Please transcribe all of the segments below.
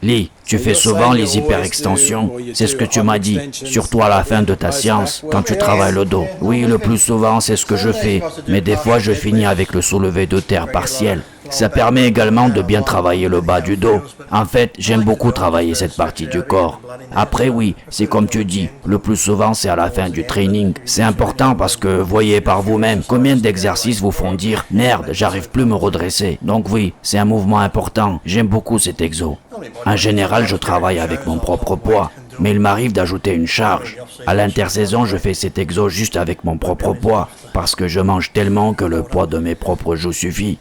Lee, tu fais souvent les hyperextensions, c'est ce que tu m'as dit, surtout à la fin de ta séance, quand tu travailles le dos. Oui, le plus souvent, c'est ce que je fais, mais des fois, je finis avec le soulevé de terre partiel. Ça permet également de bien travailler le bas du dos. En fait, j'aime beaucoup travailler cette partie du corps. Après, oui, c'est comme tu dis, le plus souvent, c'est à la fin du training. C'est important parce que, voyez par vous-même, combien d'exercices vous font dire « Merde, j'arrive plus à me redresser ». Donc oui, c'est un mouvement important. J'aime beaucoup cet exo. En général, je travaille avec mon propre poids, mais il m'arrive d'ajouter une charge. À l'intersaison, je fais cet exo juste avec mon propre poids, parce que je mange tellement que le poids de mes propres joues suffit.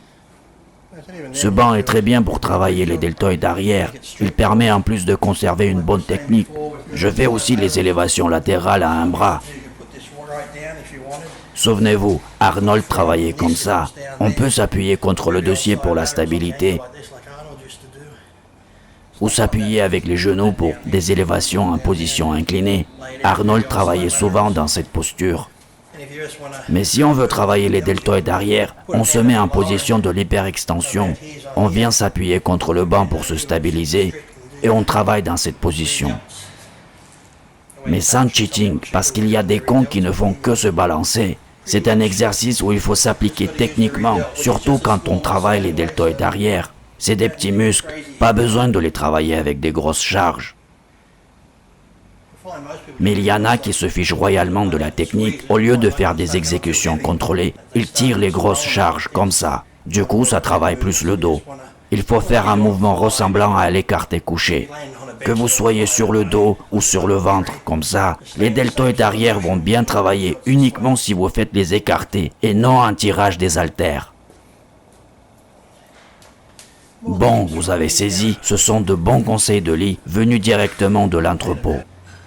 Ce banc est très bien pour travailler les deltoïdes arrière. Il permet en plus de conserver une bonne technique. Je fais aussi les élévations latérales à un bras. Souvenez-vous, Arnold travaillait comme ça. On peut s'appuyer contre le dossier pour la stabilité ou s'appuyer avec les genoux pour des élévations en position inclinée. Arnold travaillait souvent dans cette posture. Mais si on veut travailler les deltoïdes arrière, on se met en position de l'hyperextension. On vient s'appuyer contre le banc pour se stabiliser et on travaille dans cette position. Mais sans cheating, parce qu'il y a des cons qui ne font que se balancer. C'est un exercice où il faut s'appliquer techniquement, surtout quand on travaille les deltoïdes arrière. C'est des petits muscles, pas besoin de les travailler avec des grosses charges. Mais il y en a qui se fichent royalement de la technique. Au lieu de faire des exécutions contrôlées, ils tirent les grosses charges comme ça. Du coup, ça travaille plus le dos. Il faut faire un mouvement ressemblant à l'écarté couché. Que vous soyez sur le dos ou sur le ventre, comme ça, les deltoïdes arrière vont bien travailler uniquement si vous faites les écartés et non un tirage des haltères. Bon, vous avez saisi, ce sont de bons conseils de Lee venus directement de l'entrepôt.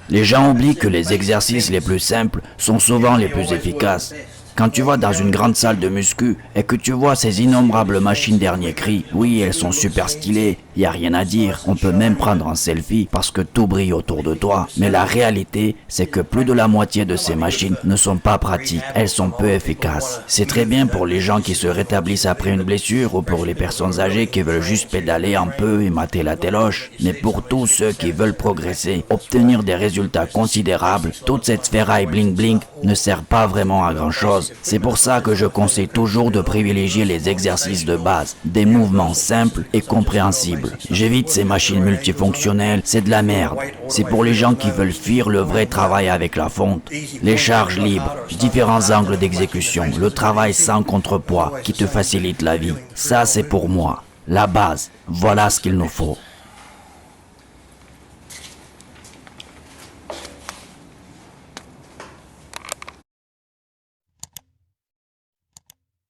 Les gens oublient que les exercices les plus simples sont souvent les plus efficaces. Quand tu vas dans une grande salle de muscu et que tu vois ces innombrables machines dernier cri, oui, elles sont super stylées, y a rien à dire, on peut même prendre un selfie parce que tout brille autour de toi. Mais la réalité, c'est que plus de la moitié de ces machines ne sont pas pratiques, elles sont peu efficaces. C'est très bien pour les gens qui se rétablissent après une blessure ou pour les personnes âgées qui veulent juste pédaler un peu et mater la téloche. Mais pour tous ceux qui veulent progresser, obtenir des résultats considérables, toute cette ferraille bling bling ne sert pas vraiment à grand chose. C'est pour ça que je conseille toujours de privilégier les exercices de base, des mouvements simples et compréhensibles. J'évite ces machines multifonctionnelles, c'est de la merde. C'est pour les gens qui veulent fuir le vrai travail avec la fonte. Les charges libres, différents angles d'exécution, le travail sans contrepoids qui te facilite la vie. Ça, c'est pour moi. La base, voilà ce qu'il nous faut.